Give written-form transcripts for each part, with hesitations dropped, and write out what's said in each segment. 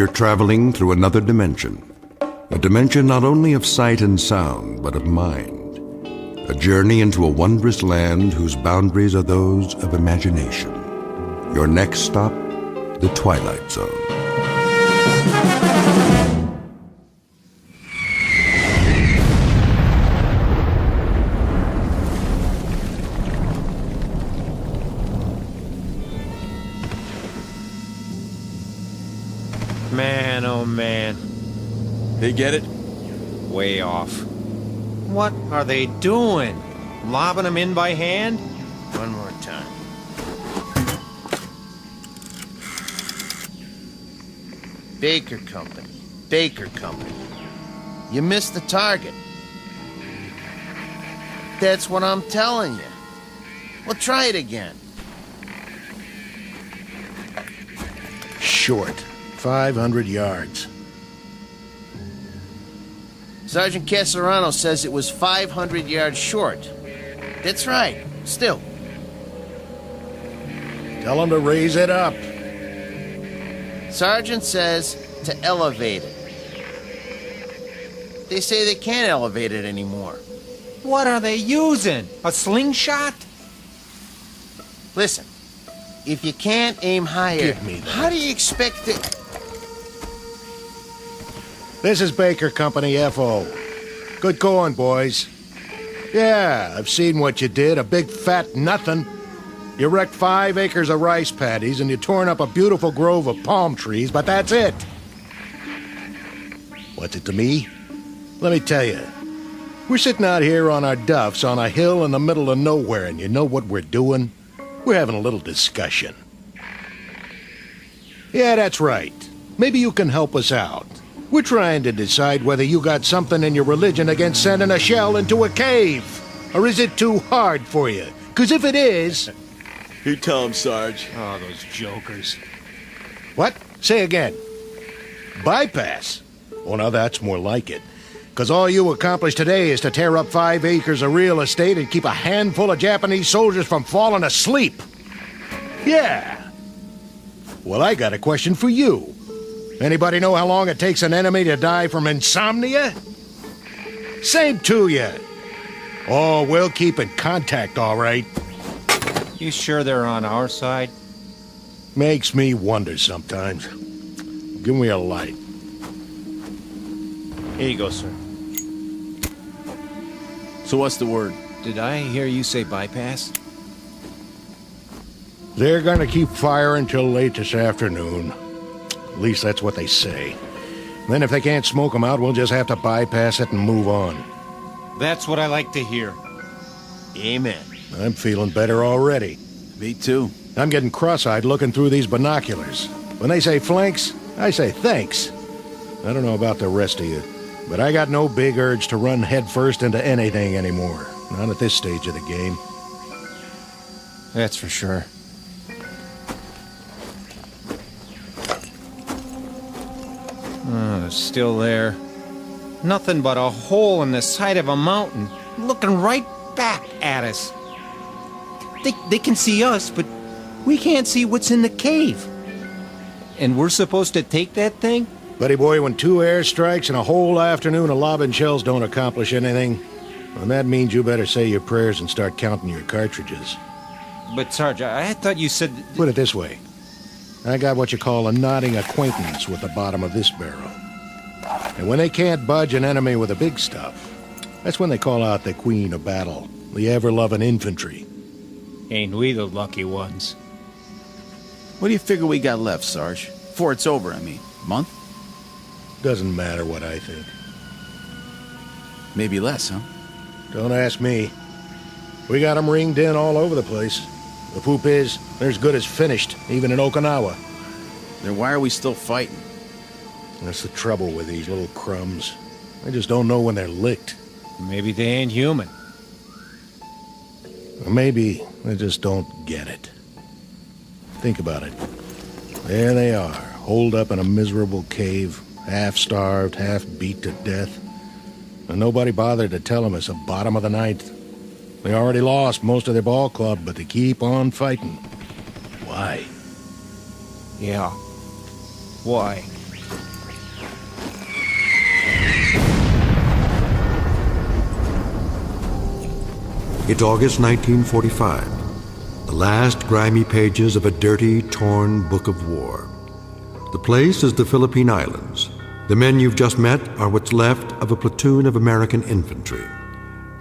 you're traveling through another dimension. A dimension not only of sight and sound, but of mind. A journey into a wondrous land whose boundaries are those of imagination. Your next stop, the Twilight Zone. Man, oh man. They get it? Way off. What are they doing? Lobbing them in by hand? One more time. Baker Company. Baker Company. You missed the target. That's what I'm telling you. Well, try it again. Short. 500 yards. Sergeant Casarano says it was 500 yards short. That's right. Still. Tell him to raise it up. Sergeant says to elevate it. They say they can't elevate it anymore. What are they using? A slingshot? Listen, if you can't aim higher, Give me that. how do you expect it? This is Baker Company, F.O. Good going, boys. Yeah, I've seen what you did. A big fat nothing. You wrecked 5 acres of rice paddies and you torn up a beautiful grove of palm trees, but that's it. What's it to me? Let me tell you. We're sitting out here on our duffs on a hill in the middle of nowhere, and you know what we're doing? We're having a little discussion. Yeah, that's right. Maybe you can help us out. We're trying to decide whether you got something in your religion against sending a shell into a cave. Or is it too hard for you? Because if it is... You tell him, Sarge. Oh, those jokers. What? Say again. Bypass? Oh, now that's more like it. Because all you accomplished today is to tear up 5 acres of real estate and keep a handful of Japanese soldiers from falling asleep. Yeah. Well, I got a question for you. Anybody know how long it takes an enemy to die from insomnia? Same to you. Oh, we'll keep in contact, all right. You sure they're on our side? Makes me wonder sometimes. Give me a light. Here you go, sir. So what's the word? Did I hear you say bypass? They're gonna keep firing till late this afternoon. At least that's what they say. Then if they can't smoke them out, we'll just have to bypass it and move on. That's what I like to hear. Amen. I'm feeling better already. Me too. I'm getting cross-eyed looking through these binoculars. When they say flanks, I say thanks. I don't know about the rest of you, but I got no big urge to run headfirst into anything anymore. Not at this stage of the game. That's for sure. Oh, it's still there. Nothing but a hole in the side of a mountain, looking right back at us. They can see us, but we can't see what's in the cave. And we're supposed to take that thing? Buddy boy, when 2 airstrikes and a whole afternoon of lobbing shells don't accomplish anything, then that means you better say your prayers and start counting your cartridges. But, Sarge, I thought you said... Put it this way. I got what you call a nodding acquaintance with the bottom of this barrel. And when they can't budge an enemy with the big stuff, that's when they call out the queen of battle, the ever-loving infantry. Ain't we the lucky ones? What do you figure we got left, Sarge? Before it's over, I mean. Month? Doesn't matter what I think. Maybe less, huh? Don't ask me. We got 'em ringed in all over the place. The poop is, they're as good as finished, even in Okinawa. Then why are we still fighting? That's the trouble with these little crumbs. They just don't know when they're licked. Maybe they ain't human. Or maybe they just don't get it. Think about it. There they are, holed up in a miserable cave, half-starved, half-beat to death. And nobody bothered to tell them it's the bottom of the ninth. They already lost most of their ball club, but they keep on fighting. Why? Yeah. Why? It's August 1945, the last grimy pages of a dirty, torn book of war. The place is the Philippine Islands. The men you've just met are what's left of a platoon of American infantry.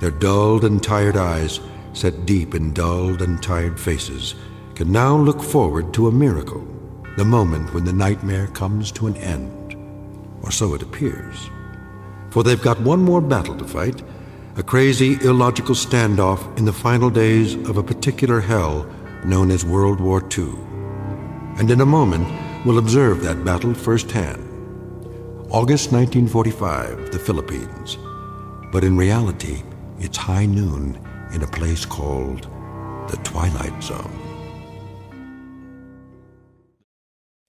Their dulled and tired eyes, set deep in dulled and tired faces, can now look forward to a miracle, the moment when the nightmare comes to an end. Or so it appears. For they've got one more battle to fight, a crazy, illogical standoff in the final days of a particular hell known as World War II. And in a moment, we'll observe that battle firsthand. August 1945, the Philippines. But in reality, it's high noon in a place called the Twilight Zone.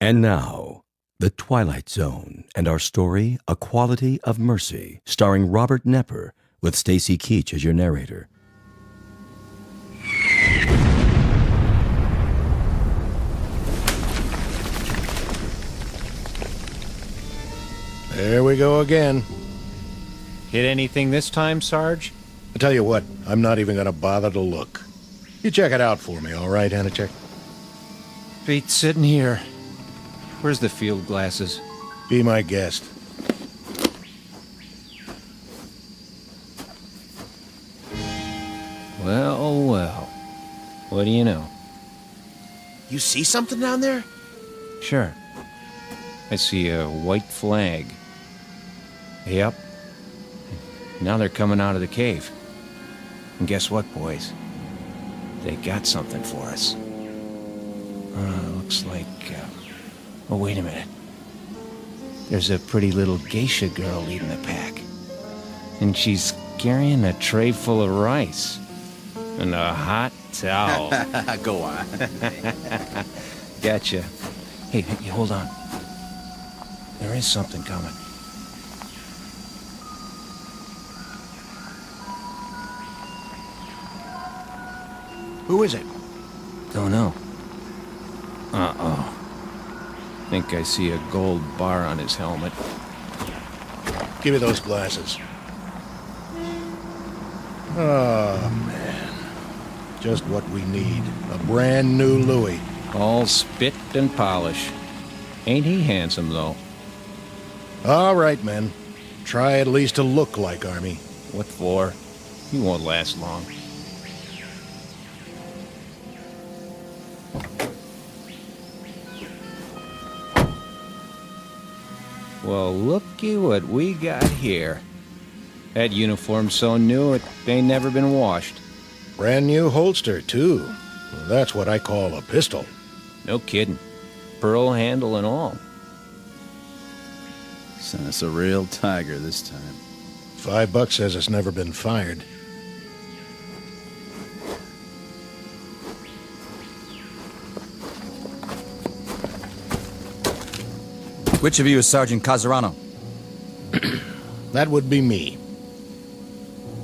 And now, The Twilight Zone, and our story, A Quality of Mercy, starring Robert Nepper, with Stacy Keach as your narrator. There we go again. Hit anything this time, Sarge? I tell you what, I'm not even gonna bother to look. You check it out for me, all right, Anachek? Beat sitting here. Where's the field glasses? Be my guest. Well, well. What do you know? You see something down there? Sure. I see a white flag. Yep. Now they're coming out of the cave. And guess what, boys? They got something for us. Looks like... Oh, wait a minute. There's a pretty little geisha girl leading the pack. And she's carrying a tray full of rice. And a hot towel. Go on. Gotcha. Hey, hold on. There is something coming. Who is it? Don't know. Uh-oh. Think I see a gold bar on his helmet. Give me those glasses. Oh, man. Just what we need. A brand new Louis. All spit and polish. Ain't he handsome, though? All right, men. Try at least to look like Army. What for? He won't last long. Well, looky what we got here. That uniform's so new it ain't never been washed. Brand new holster, too. Well, that's what I call a pistol. No kidding. Pearl handle and all. Sent us a real tiger this time. $5 says it's never been fired. Which of you is Sergeant Casarano? That would be me.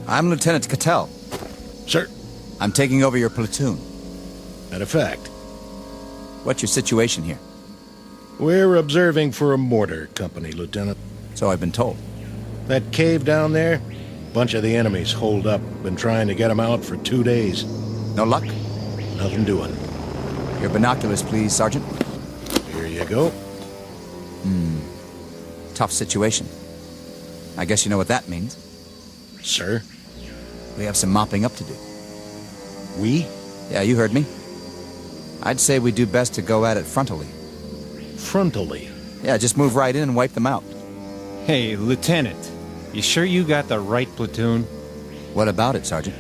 I'm Lieutenant Cattell. Sir, I'm taking over your platoon. matter of fact, What's your situation here? we're observing for a mortar company, Lieutenant. So I've been told. That cave down there, bunch of the enemies holed up. Been trying to get them out for 2 days. No luck? Nothing doing. Your binoculars, please, Sergeant. Here you go. Tough situation. I guess you know what that means. Sir, We have some mopping up to do. we? Yeah, you heard me. I'd say we do best to go at it frontally. Frontally. Yeah, just move right in and wipe them out. Hey, Lieutenant, you sure you got the right platoon? What about it, Sergeant?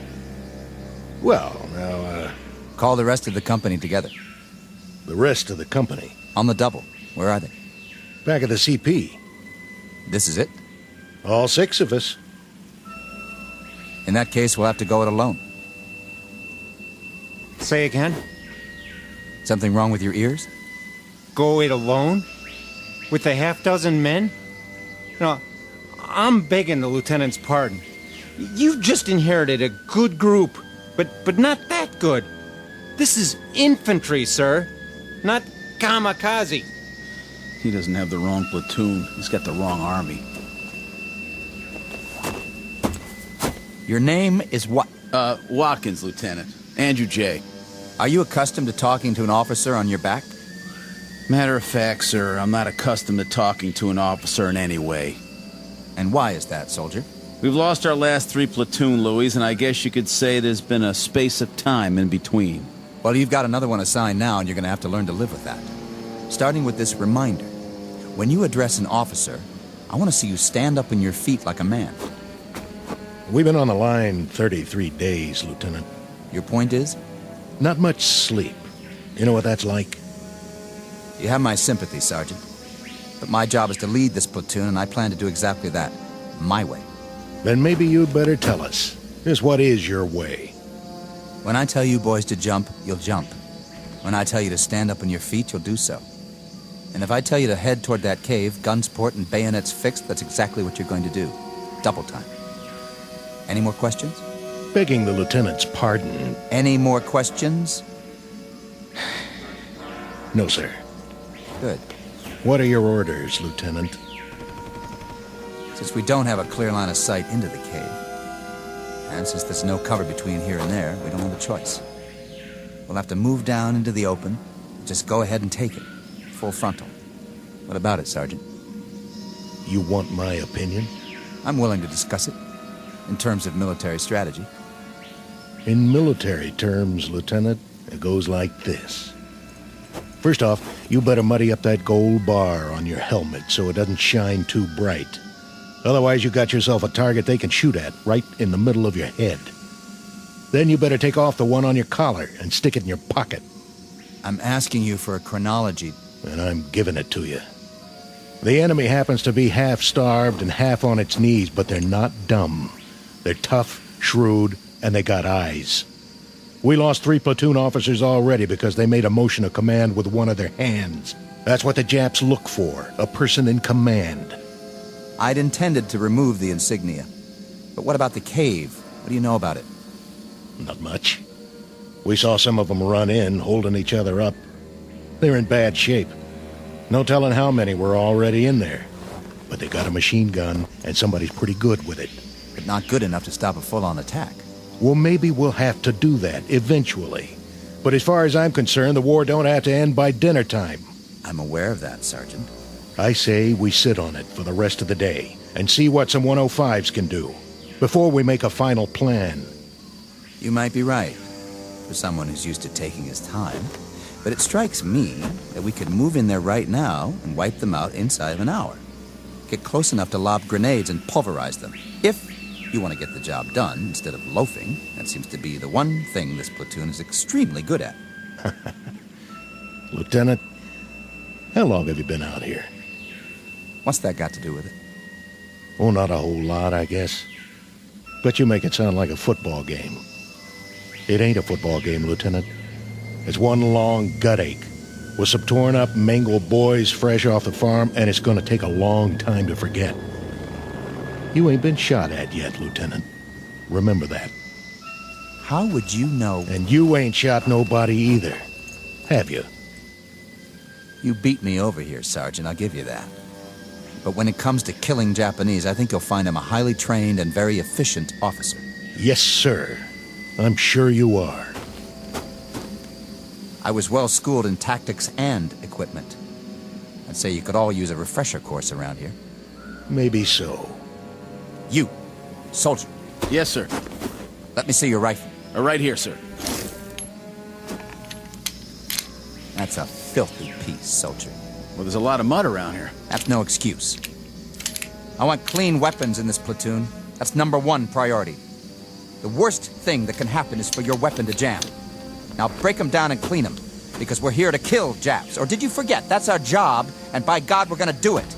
Well, now, Call the rest of the company together. the rest of the company. On the double. Where are they? Back at the CP. This is it? All 6 of us. In that case, we'll have to go it alone. Say again? Something wrong with your ears? Go it alone? With a half-dozen men? No, I'm begging the lieutenant's pardon. You've just inherited a good group, but not that good. This is infantry, sir, not kamikaze. He doesn't have the wrong platoon. He's got the wrong army. Your name is what? Watkins, Lieutenant. Andrew J. Are you accustomed to talking to an officer on your back? Matter of fact, sir, I'm not accustomed to talking to an officer in any way. And why is that, soldier? We've lost our last 3 platoon, Louis, and I guess you could say there's been a space of time in between. Well, you've got another one assigned now, and you're going to have to learn to live with that. Starting with this reminder. When you address an officer, I want to see you stand up on your feet like a man. We've been on the line 33 days, Lieutenant. Your point is? Not much sleep. You know what that's like? You have my sympathy, Sergeant. But my job is to lead this platoon, and I plan to do exactly that. My way. Then maybe you'd better tell us. Just what is your way? When I tell you boys to jump, you'll jump. When I tell you to stand up on your feet, you'll do so. And if I tell you to head toward that cave, guns port and bayonets fixed, that's exactly what you're going to do. Double time. Any more questions? Begging the lieutenant's pardon. Any more questions? No, sir. Good. What are your orders, Lieutenant? Since we don't have a clear line of sight into the cave, and since there's no cover between here and there, we don't have a choice. We'll have to move down into the open. Just go ahead and take it. Full frontal. What about it, Sergeant? You want my opinion? I'm willing to discuss it. In terms of military strategy. In military terms, Lieutenant, it goes like this. First off, you better muddy up that gold bar on your helmet so it doesn't shine too bright. Otherwise, you got yourself a target they can shoot at right in the middle of your head. Then you better take off the one on your collar and stick it in your pocket. I'm asking you for a chronology. And I'm giving it to you. The enemy happens to be half starved and half on its knees, but they're not dumb. They're tough, shrewd, and they got eyes. We lost 3 platoon officers already because they made a motion of command with one of their hands. That's what the Japs look for, a person in command. I'd intended to remove the insignia. But what about the cave? What do you know about it? Not much. We saw some of them run in, holding each other up. They're in bad shape. No telling how many were already in there. But they got a machine gun, and somebody's pretty good with it. But not good enough to stop a full-on attack. Well, maybe we'll have to do that, eventually. But as far as I'm concerned, the war don't have to end by dinner time. I'm aware of that, Sergeant. I say we sit on it for the rest of the day, and see what some 105s can do, before we make a final plan. You might be right, for someone who's used to taking his time. But it strikes me that we could move in there right now and wipe them out inside of an hour. Get close enough to lob grenades and pulverize them. If you want to get the job done instead of loafing, that seems to be the one thing this platoon is extremely good at. Lieutenant, how long have you been out here? What's that got to do with it? Oh, not a whole lot, I guess. But you make it sound like a football game. It ain't a football game, Lieutenant. It's one long gut ache with some torn up, mangled boys fresh off the farm, and it's going to take a long time to forget. You ain't been shot at yet, Lieutenant. Remember that. How would you know? And you ain't shot nobody either, have you? You beat me over here, Sergeant, I'll give you that. But when it comes to killing Japanese, I think you'll find him a highly trained and very efficient officer. Yes, sir. I'm sure you are. I was well schooled in tactics and equipment. I'd say you could all use a refresher course around here. Maybe so. You, soldier, Yes, sir. let me see your rifle. Right here, sir. That's a filthy piece, soldier. Well, there's a lot of mud around here. That's no excuse. I want clean weapons in this platoon. That's #1 priority. The worst thing that can happen is for your weapon to jam. Now break them down and clean them, because we're here to kill Japs. Or did you forget? That's our job, and by God, we're gonna do it.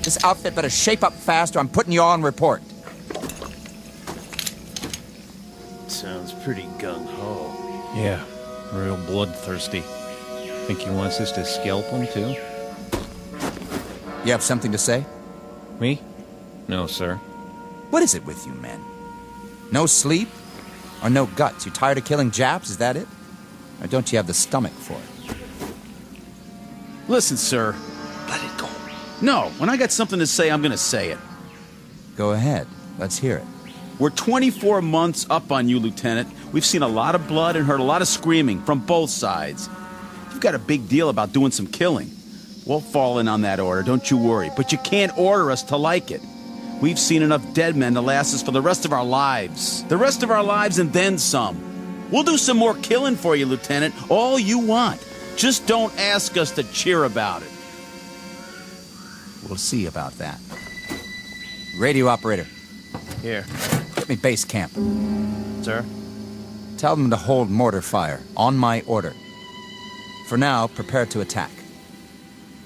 This outfit better shape up fast, or I'm putting you all on report. Sounds pretty gung-ho. Yeah, real bloodthirsty. Think he wants us to scalp him, too? You have something to say? Me? No, sir. What is it with you, men? No sleep? Or no guts? You tired of killing Japs, is that it? Or don't you have the stomach for it? Listen, sir. Let it go. No, when I got something to say, I'm gonna say it. Go ahead. Let's hear it. We're 24 months up on you, Lieutenant. We've seen a lot of blood and heard a lot of screaming from both sides. You've got a big deal about doing some killing. We'll fall in on that order, don't you worry. But you can't order us to like it. We've seen enough dead men to last us for the rest of our lives. The rest of our lives and then some. We'll do some more killing for you, Lieutenant. All you want. Just don't ask us to cheer about it. We'll see about that. Radio operator, Here. get me base camp. Sir? Tell them to hold mortar fire, on my order. For now, prepare to attack.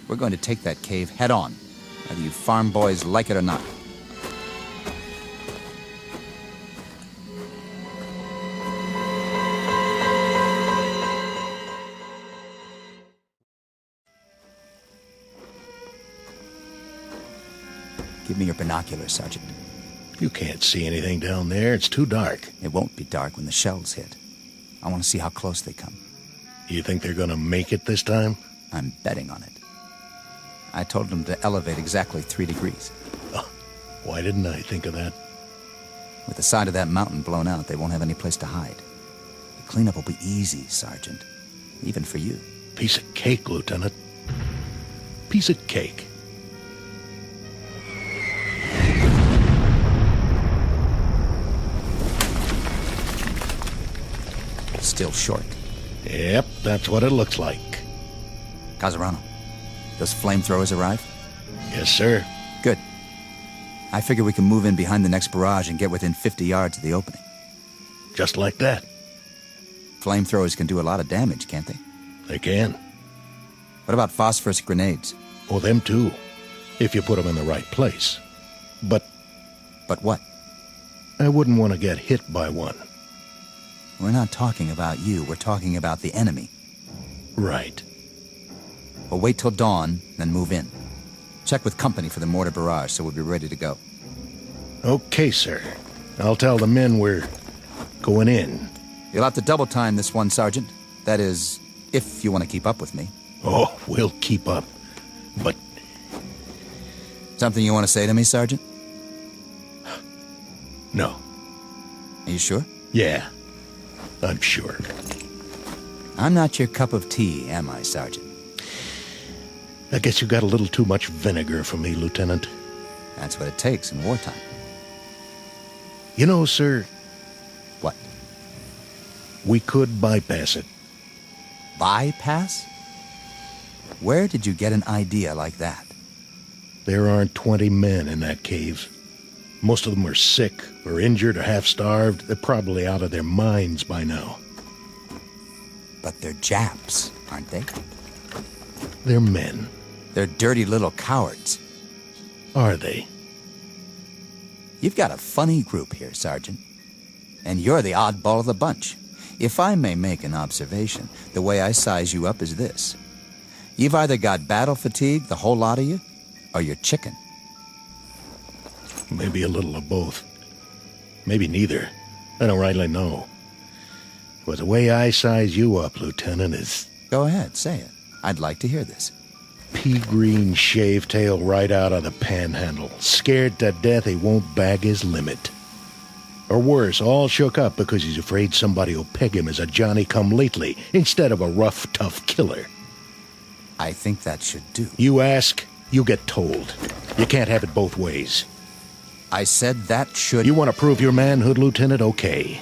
We're going to take that cave head on, whether you farm boys like it or not. Give me your binoculars, Sergeant. You can't see anything down there. It's too dark. It won't be dark when the shells hit. I want to see how close they come. You think they're gonna make it this time? I'm betting on it. I told them to elevate exactly 3 degrees. Oh, why didn't I think of that? With the side of that mountain blown out, they won't have any place to hide. The cleanup will be easy, Sergeant. Even for you. Piece of cake, Lieutenant. Piece of cake. Still short. Yep, that's what it looks like. Casarano, those flamethrowers arrive? Yes, sir. Good. I figure we can move in behind the next barrage and get within 50 yards of the opening. Just like that. Flamethrowers can do a lot of damage, can't they? They can. What about phosphorus grenades? Oh, them too. If you put them in the right place. But But what? I wouldn't want to get hit by one. We're not talking about you, we're talking about the enemy. Right. We'll wait till dawn, then move in. Check with company for the mortar barrage so we'll be ready to go. Okay, sir. I'll tell the men we're going in. You'll have to double time this one, Sergeant. That is, if you want to keep up with me. Oh, we'll keep up. But Something you want to say to me, Sergeant? no. Are you sure? Yeah, I'm sure. I'm not your cup of tea, am I, Sergeant? I guess you got a little too much vinegar for me, Lieutenant. That's what it takes in wartime. You know, sir, What? we could bypass it. Bypass? Where did you get an idea like that? There aren't 20 men in that cave. Most of them are sick or injured or half-starved. They're probably out of their minds by now. But they're Japs, aren't they? They're men. They're dirty little cowards. Are they? You've got a funny group here, Sergeant. And you're the oddball of the bunch. If I may make an observation, the way I size you up is this. You've either got battle fatigue, the whole lot of you, or you're chicken. Maybe a little of both. Maybe neither. I don't rightly know. But the way I size you up, Lieutenant, is Go ahead, say it. I'd like to hear this. pea-green shave-tail right out of the panhandle. Scared to death he won't bag his limit. Or worse, all shook up because he's afraid somebody will peg him as a Johnny-come-lately instead of a rough, tough killer. I think that should do. You ask, you get told. You can't have it both ways. I said that should... You want to prove your manhood, Lieutenant? Okay.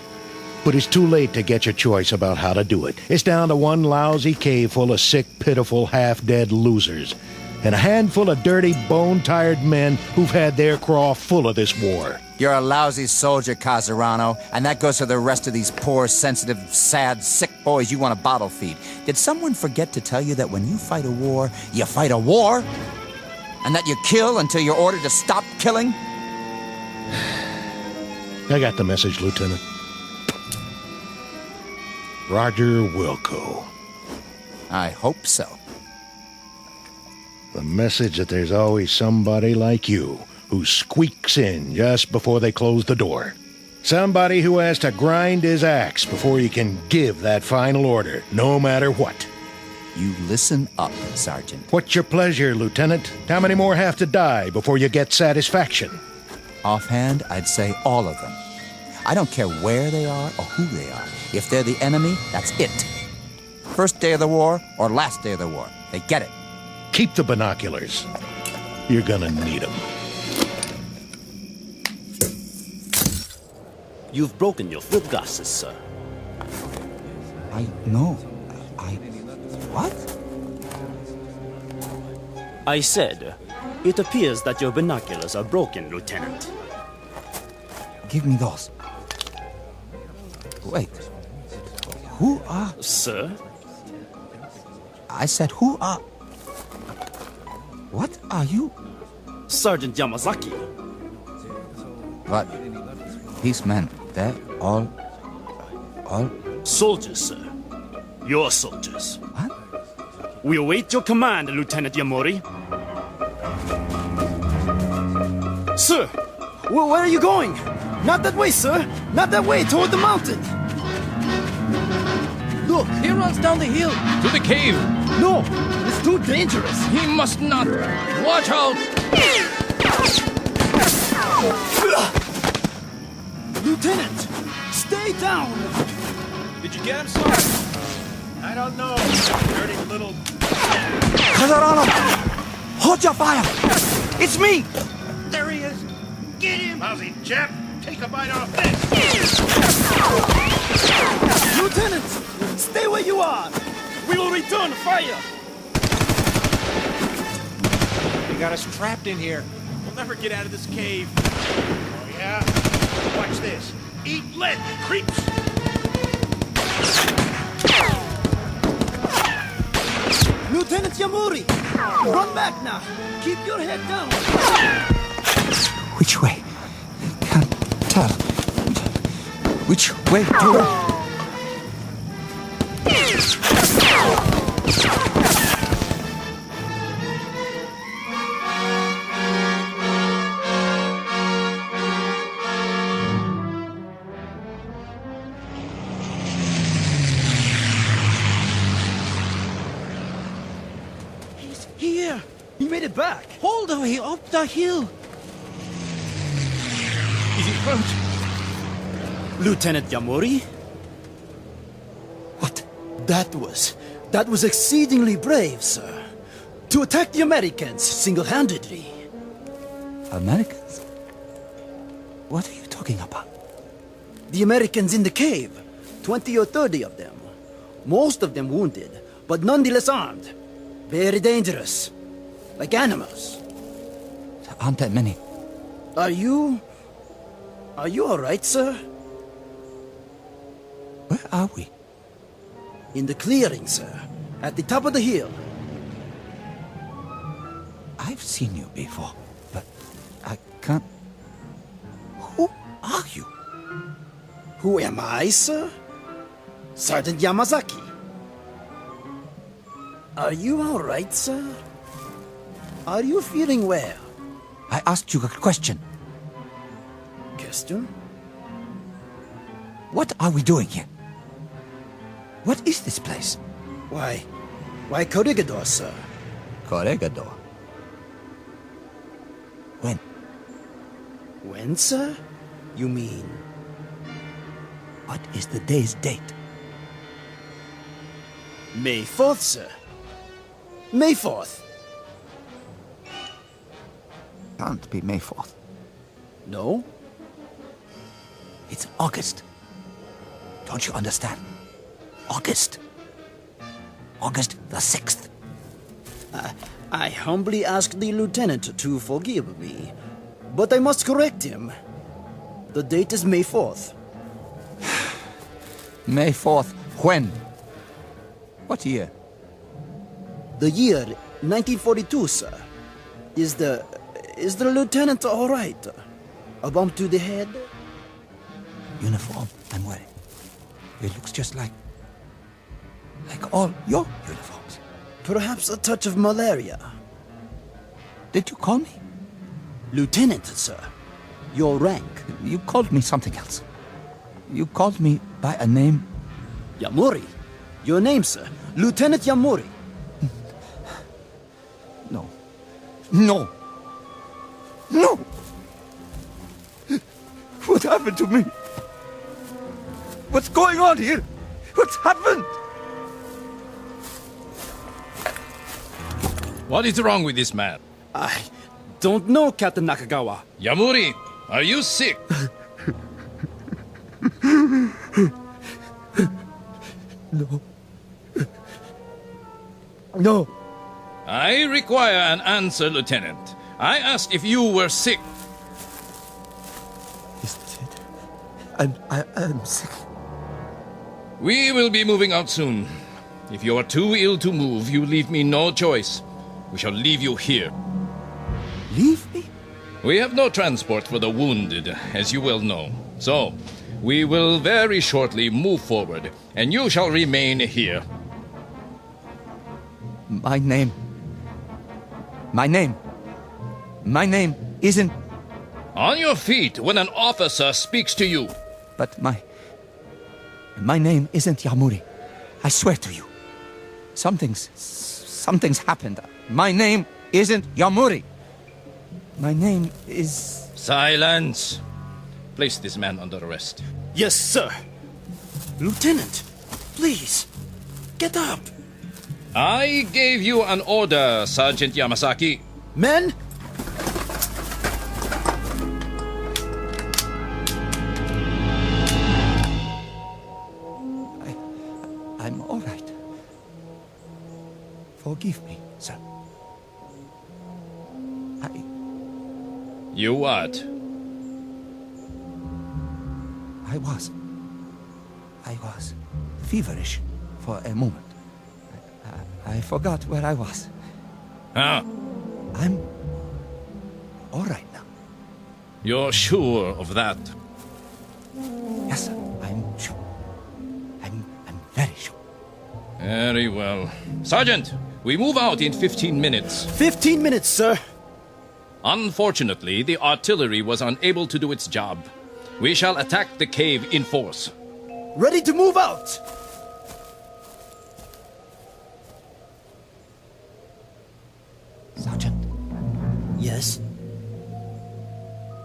But it's too late to get your choice about how to do it. It's down to one lousy cave full of sick, pitiful, half-dead losers. And a handful of dirty, bone-tired men who've had their craw full of this war. You're a lousy soldier, Casarano, and that goes for the rest of these poor, sensitive, sad, sick boys you want to bottle feed. Did someone forget to tell you that when you fight a war, you fight a war? And that you kill until you're ordered to stop killing? I got the message, Lieutenant. Roger Wilco. I hope so. The message that there's always somebody like you who squeaks in just before they close the door. Somebody who has to grind his axe before he can give that final order, no matter what. You listen up, Sergeant. What's your pleasure, Lieutenant? How many more have to die before you get satisfaction? Offhand, I'd say all of them. I don't care where they are or who they are. If they're the enemy, that's it. First day of the war or last day of the war. They get it. Keep the binoculars. You're gonna need them. You've broken your field glasses, sir. What? I said, it appears that your binoculars are broken, Lieutenant. Give me those. Wait. Who are... Sir? I said, who are... What are you? Sergeant Yamazaki. But these men, they're all... Soldiers, sir. Your soldiers. What? We await your command, Lieutenant Yamori. Sir, where are you going? Not that way, sir. Not that way, toward the mountain. Look, he runs down the hill. To the cave! No, it's too dangerous. He must not! Watch out! Lieutenant, stay down. Did you get him, sir? I don't know. Dirty little... Casarano! Hold your fire! It's me! There he is. Get him! Lousy chap. Take a bite off this. Lieutenant, stay where you are. We will return fire. They got us trapped in here. We'll never get out of this cave. Oh, yeah? Watch this. Eat lead, creeps! Lieutenant Yamori, run back now. Keep your head down. Which way? Can't tell. Which way to... He's here. He made it back. All the way up the hill. Is he hurt? Lieutenant Yamori? What? That was exceedingly brave, sir. To attack the Americans single-handedly. Americans? What are you talking about? The Americans in the cave. 20 or 30 of them. Most of them wounded, but nonetheless armed. Very dangerous. Like animals. There aren't that many. Are you all right, sir? Where are we? In the clearing, sir. At the top of the hill. I've seen you before, but I can't... Who are you? Who am I, sir? Sergeant Yamazaki. Are you all right, sir? Are you feeling well? I asked you a question. Question? What are we doing here? What is this place? Why Corregidor, sir? Corregidor. When? When, sir? You mean... What is the day's date? May 4th, sir. May 4th. Can't be May 4th. No? It's August. Don't you understand? August. August the 6th. I humbly ask the lieutenant to forgive me, but I must correct him. The date is May 4th. May 4th. When? What year? The year 1942, sir. Is the lieutenant all right? A bump to the head? Uniform I'm wearing. It looks just like all your uniforms. Perhaps a touch of malaria. Did you call me? Lieutenant, sir. Your rank. You called me something else. You called me by a name. Yamori. Your name, sir. Lieutenant Yamori. No. No. No! What happened to me? What's going on here? What's happened? What is wrong with this man? I don't know, Captain Nakagawa. Yamuri, are you sick? No. I require an answer, Lieutenant. I asked if you were sick. I'm sick. We will be moving out soon. If you are too ill to move, you leave me no choice. We shall leave you here. Leave me? We have no transport for the wounded, as you well know. So, we will very shortly move forward, and you shall remain here. My name isn't... On your feet when an officer speaks to you. But my name isn't Yamuri. I swear to you. Something's happened. My name isn't Yamuri. My name is... Silence. Place this man under arrest. Yes, sir. Lieutenant, please, get up. I gave you an order, Sergeant Yamasaki. Men, I'm all right. Forgive me, sir. You what? I was feverish for a moment. I forgot where I was. Huh? I'm all right now. You're sure of that? Yes, sir. I'm sure. I'm very sure. Very well. Sergeant, we move out in 15 minutes. 15 minutes, sir. Unfortunately, the artillery was unable to do its job. We shall attack the cave in force. Ready to move out. Sergeant, Yes.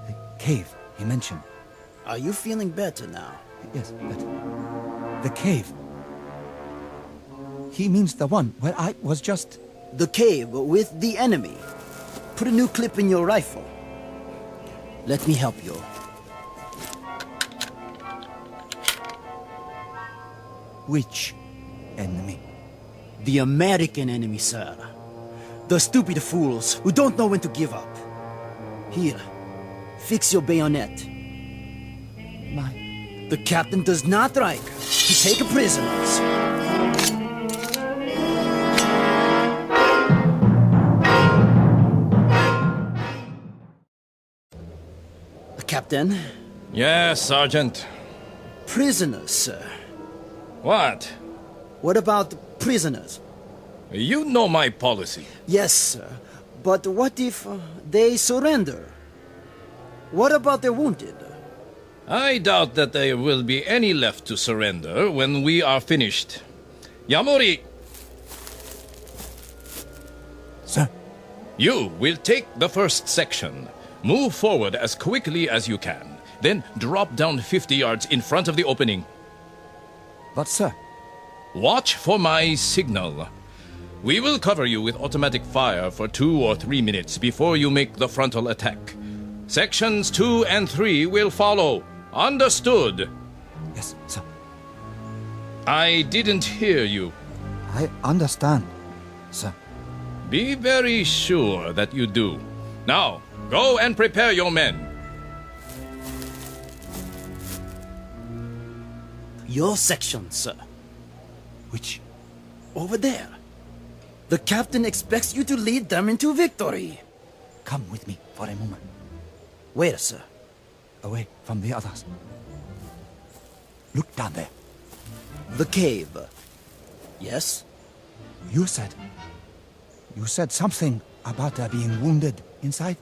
the cave he mentioned. Are you feeling better now? Yes, but the cave. He means the one where I was just... The cave with the enemy. Put a new clip in your rifle. Let me help you. Which enemy? The American enemy, sir. The stupid fools who don't know when to give up. Here, fix your bayonet. The captain does not like to take prisoners. Captain? Yes, Sergeant. Prisoners, sir. What? What about prisoners? You know my policy. Yes, sir. But what if they surrender? What about the wounded? I doubt that there will be any left to surrender when we are finished. Yamori, Sir, you will take the first section. Move forward as quickly as you can. Then drop down 50 yards in front of the opening. but sir, Watch for my signal. We will cover you with automatic fire for 2 or 3 minutes before you make the frontal attack. Sections 2 and 3 will follow. Understood? yes, sir. I didn't hear you. I understand, sir. Be very sure that you do. Now, go and prepare your men. Your section, sir. Which? Over there. The captain expects you to lead them into victory. Come with me for a moment. Where, sir? Away from the others. Look down there. The cave. Yes? You said something about being wounded inside?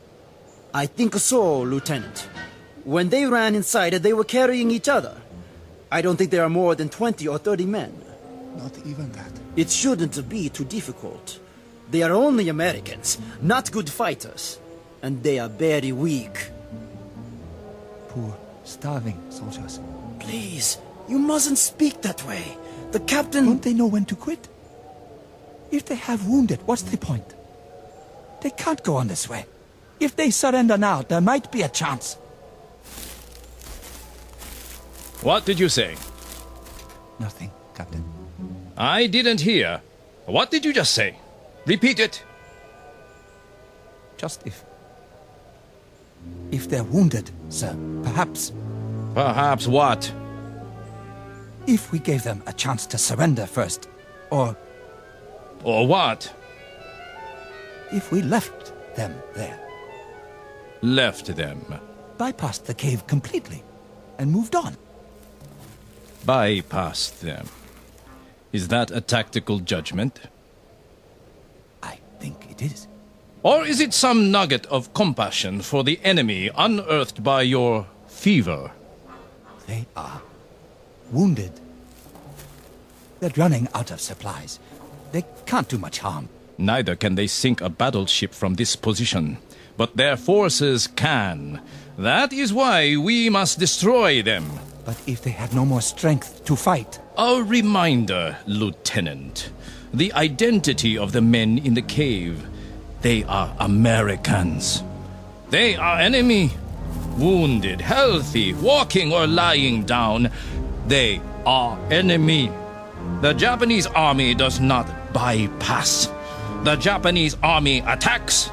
I think so, Lieutenant. When they ran inside, they were carrying each other. I don't think there are more than 20 or 30 men. Not even that. It shouldn't be too difficult. They are only Americans, not good fighters. And they are very weak. Poor, starving soldiers. Please, You mustn't speak that way. The captain... Don't they know when to quit? If they have wounded, what's the point? They can't go on this way. If they surrender now, there might be a chance. What did you say? Nothing, Captain. I didn't hear. What did you just say? Repeat it. Just if... If they're wounded, sir, perhaps... Perhaps what? If we gave them a chance to surrender first, or... Or what? If we left them there. Left them. Bypassed the cave completely, and moved on. Bypassed them. Is that a tactical judgment? I think it is. Or is it some nugget of compassion for the enemy unearthed by your fever? They are wounded. They're running out of supplies. They can't do much harm. Neither can they sink a battleship from this position, but their forces can. That is why we must destroy them. But if they had no more strength to fight... A reminder, Lieutenant. The identity of the men in the cave. They are Americans. They are enemy. Wounded, healthy, walking or lying down. They are enemy. The Japanese army does not bypass. The Japanese army attacks.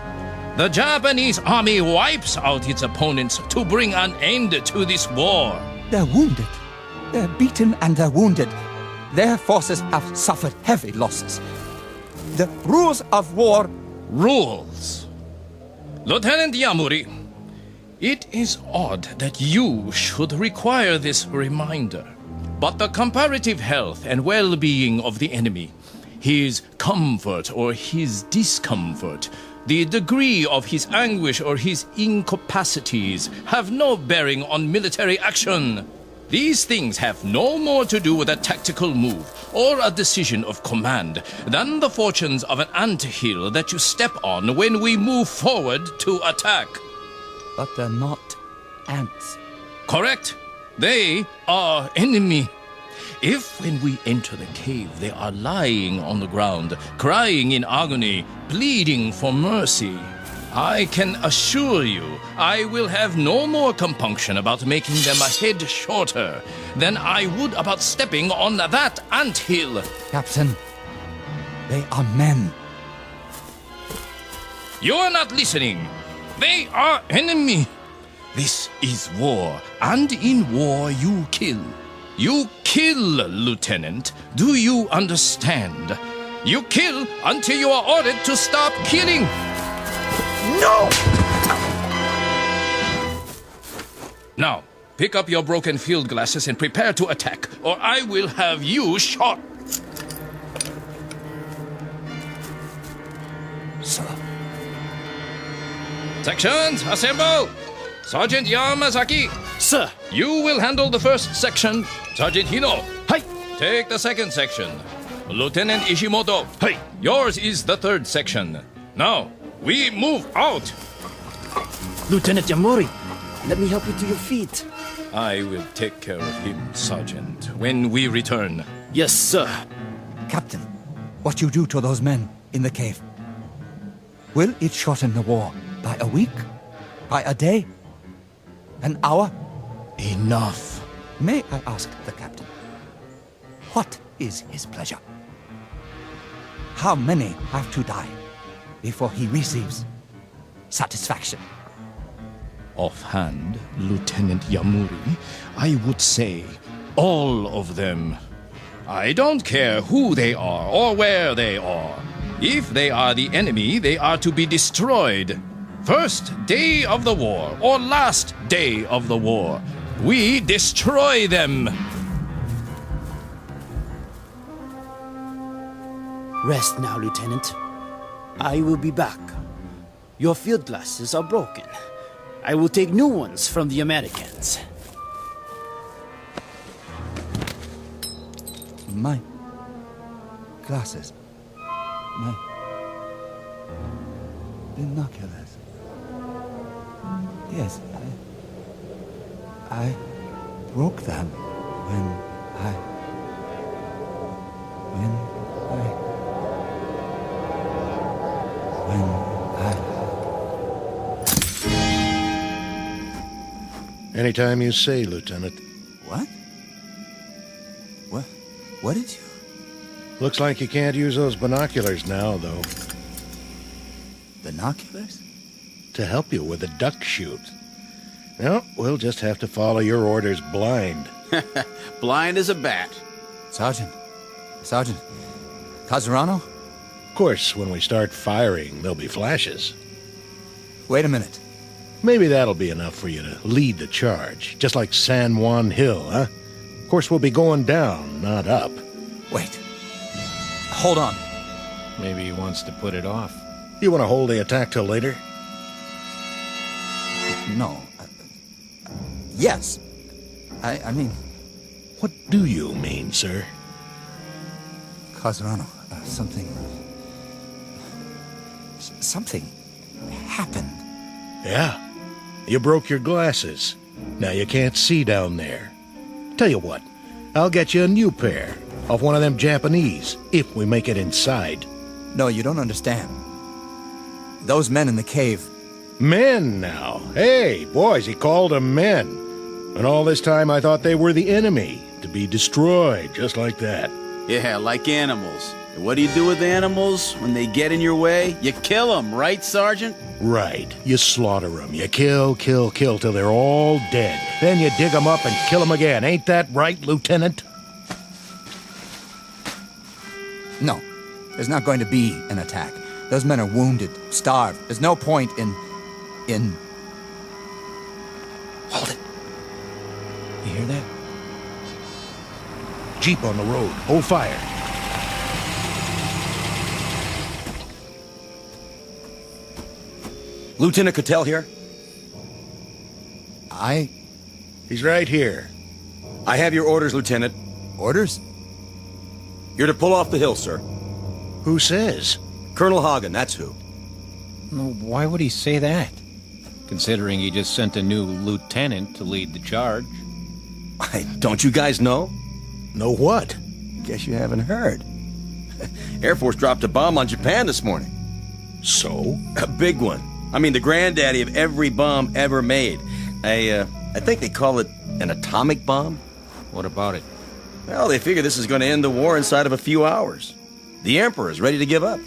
The Japanese army wipes out its opponents to bring an end to this war. They're wounded. They're beaten and they're wounded. Their forces have suffered heavy losses. The rules of war... Rules? Lieutenant Yamuri, it is odd that you should require this reminder. But the comparative health and well-being of the enemy, his comfort or his discomfort, the degree of his anguish or his incapacities have no bearing on military action. These things have no more to do with a tactical move or a decision of command than the fortunes of an anthill that you step on when we move forward to attack. But they're not ants. Correct. They are enemy. If when we enter the cave they are lying on the ground, crying in agony, pleading for mercy, I can assure you I will have no more compunction about making them a head shorter than I would about stepping on that anthill. Captain, they are men. You are not listening. They are enemy. This is war, and in war you kill. You kill, Lieutenant. Do you understand? You kill until you are ordered to stop killing. No! Now, pick up your broken field glasses and prepare to attack, or I will have you shot. Sir. Sections, assemble! Sergeant Yamazaki. Sir. You will handle the first section. Sergeant Hino. Hi. Take the second section. Lieutenant Ishimoto. Hey. Yours is the third section. Now, we move out. Lieutenant Yamori, let me help you to your feet. I will take care of him, Sergeant, when we return. Yes, sir. Captain, what you do to those men in the cave, will it shorten the war by a week? By a day? An hour? Enough. May I ask the captain, what is his pleasure? How many have to die before he receives satisfaction? Offhand, Lieutenant Yamuri, I would say all of them. I don't care who they are or where they are. If they are the enemy, they are to be destroyed. First day of the war or last day of the war, we destroy them. Rest now, Lieutenant. I will be back. Your field glasses are broken. I will take new ones from the Americans. My glasses. My binoculars. Yes, I broke them when Anytime you say, Lieutenant. What? What did you... Looks like you can't use those binoculars now, though. Binoculars? To help you with the duck shoot. No, we'll just have to follow your orders blind. Blind as a bat. Sergeant. Casarano? Of course, when we start firing, there'll be flashes. Wait a minute. Maybe that'll be enough for you to lead the charge, just like San Juan Hill, huh? Of course, we'll be going down, not up. Wait. Hold on. Maybe he wants to put it off. You want to hold the attack till later? No. Yes. I mean... What do you mean, sir? Casarano, something happened. Yeah. You broke your glasses. Now you can't see down there. Tell you what, I'll get you a new pair off one of them Japanese, if we make it inside. No, you don't understand. Those men in the cave... Men now. Hey, boys, he called them men. And all this time I thought they were the enemy, to be destroyed, just like that. Yeah, like animals. And what do you do with animals when they get in your way? You kill them, right, Sergeant? Right. You slaughter them. You kill till they're all dead. Then you dig them up and kill them again. Ain't that right, Lieutenant? No, there's not going to be an attack. Those men are wounded, starved. There's no point in... Hold it. You hear that? Jeep on the road. Hold fire. Lieutenant Cattell here? He's right here. I have your orders, Lieutenant. Orders? You're to pull off the hill, sir. Who says? Colonel Hagen, that's who. No, why would he say that? Considering he just sent a new lieutenant to lead the charge. Don't you guys know? Know what? Guess you haven't heard. Air Force dropped a bomb on Japan this morning. So? A big one. I mean, the granddaddy of every bomb ever made. I think they call it an atomic bomb. What about it? Well, they figure this is going to end the war inside of a few hours. The Emperor is ready to give up.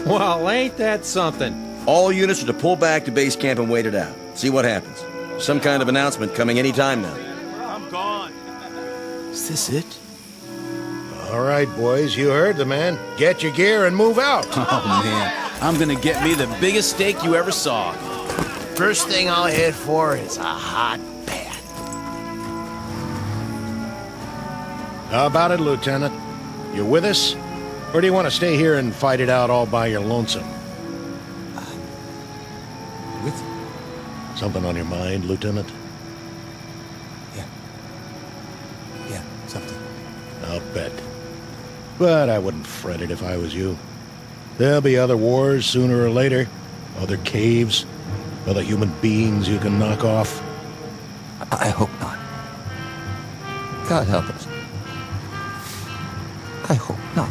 Well, ain't that something? All units are to pull back to base camp and wait it out. See what happens. Some kind of announcement coming any time now. I'm gone. Is this it? All right, boys, you heard the man. Get your gear and move out. Oh, man. I'm gonna get me the biggest steak you ever saw. First thing I'll head for is a hot bath. How about it, Lieutenant? You with us? Or do you want to stay here and fight it out all by your lonesome? With you. Something on your mind, Lieutenant? Yeah, something. I'll bet. But I wouldn't fret it if I was you. There'll be other wars sooner or later. Other caves. Other human beings you can knock off. I hope not. God help us. I hope not.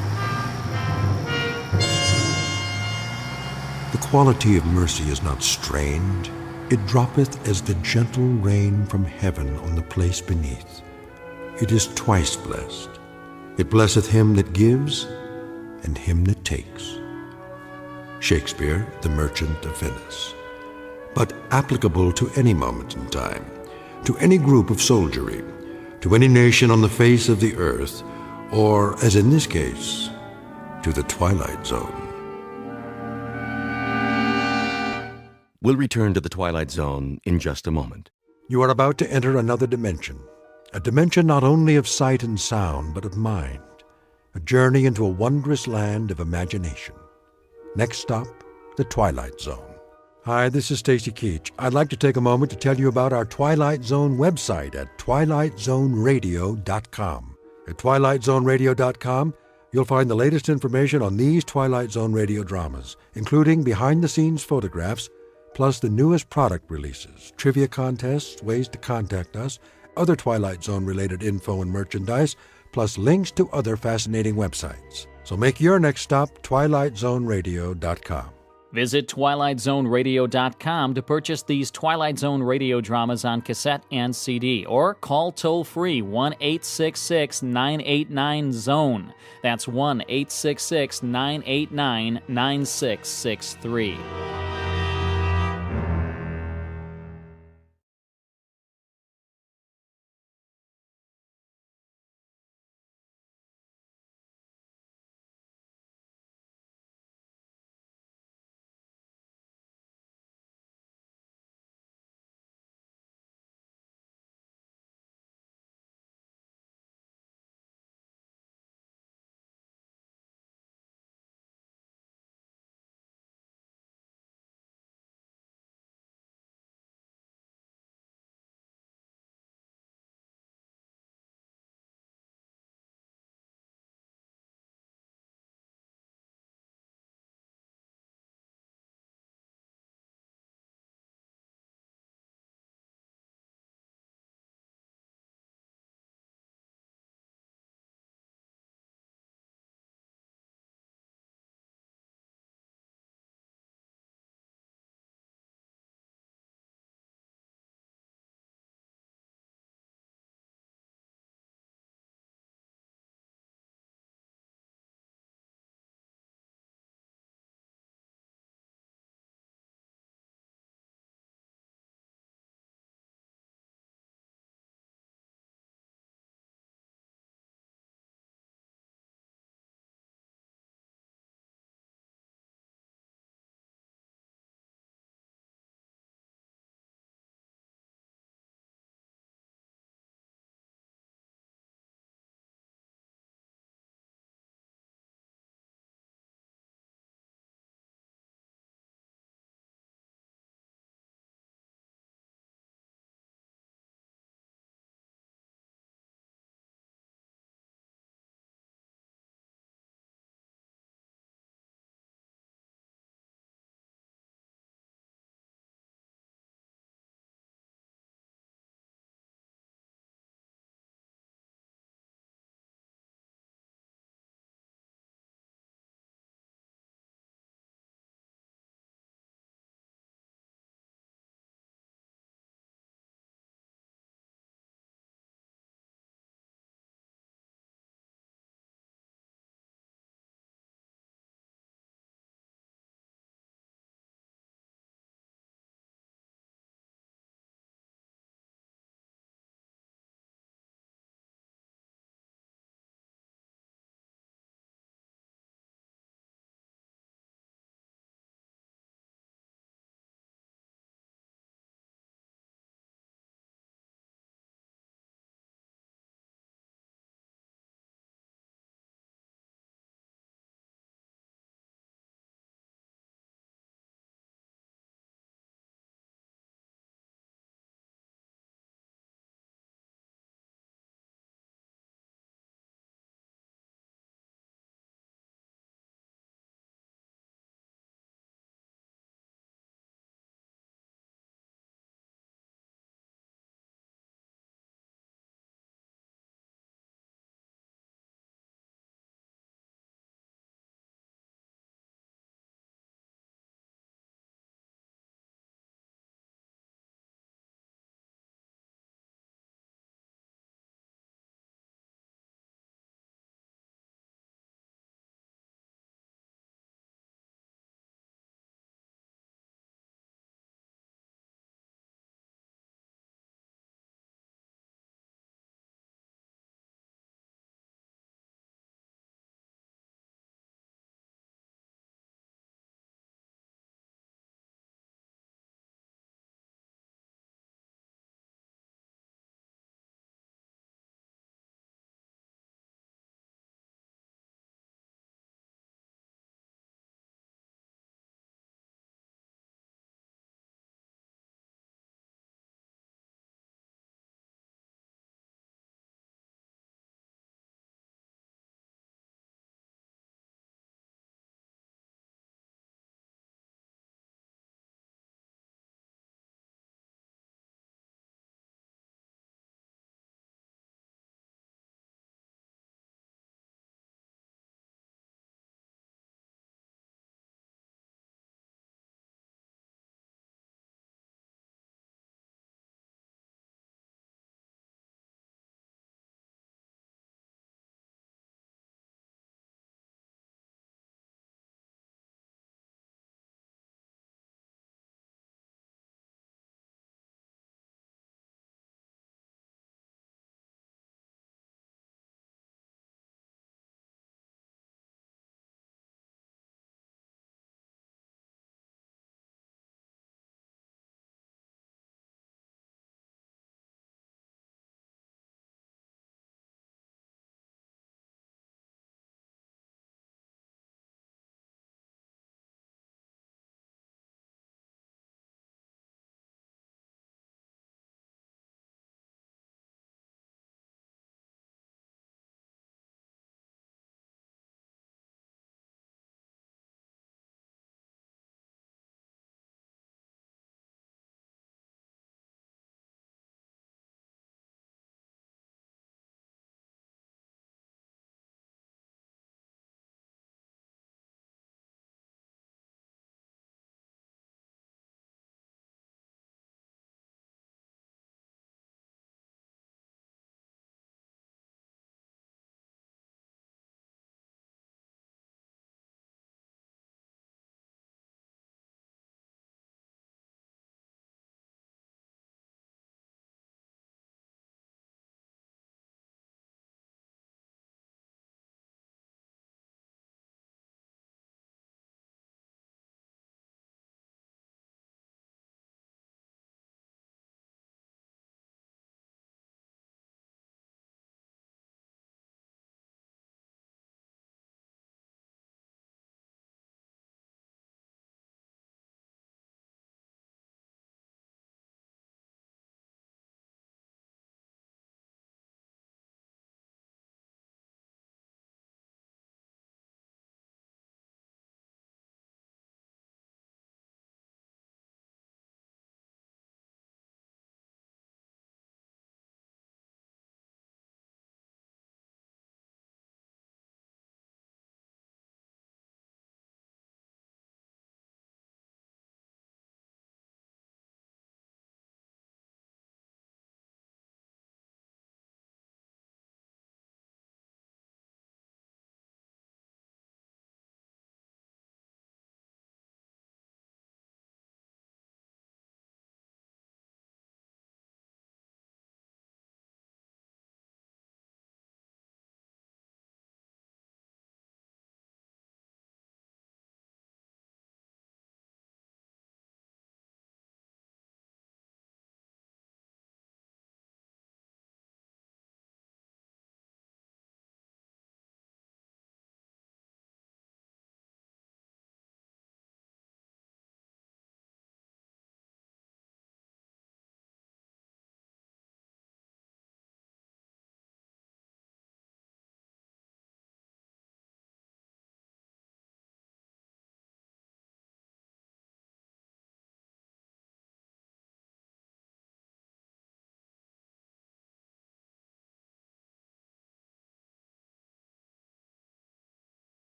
The quality of mercy is not strained. It droppeth as the gentle rain from heaven on the place beneath. It is twice blessed. It blesseth him that gives and him that takes. Shakespeare, The Merchant of Venice. But applicable to any moment in time, to any group of soldiery, to any nation on the face of the earth, or, as in this case, to the Twilight Zone. We'll return to the Twilight Zone in just a moment. You are about to enter another dimension, a dimension not only of sight and sound, but of mind, a journey into a wondrous land of imagination. Next stop, the Twilight Zone. Hi, this is Stacy Keach. I'd like to take a moment to tell you about our Twilight Zone website at twilightzoneradio.com. At twilightzoneradio.com, you'll find the latest information on these Twilight Zone radio dramas, including behind-the-scenes photographs, plus the newest product releases, trivia contests, ways to contact us, other Twilight Zone-related info and merchandise, plus links to other fascinating websites. So make your next stop twilightzoneradio.com. Visit twilightzoneradio.com to purchase these Twilight Zone radio dramas on cassette and CD, or call toll-free 1-866-989-ZONE. That's 1-866-989-9663.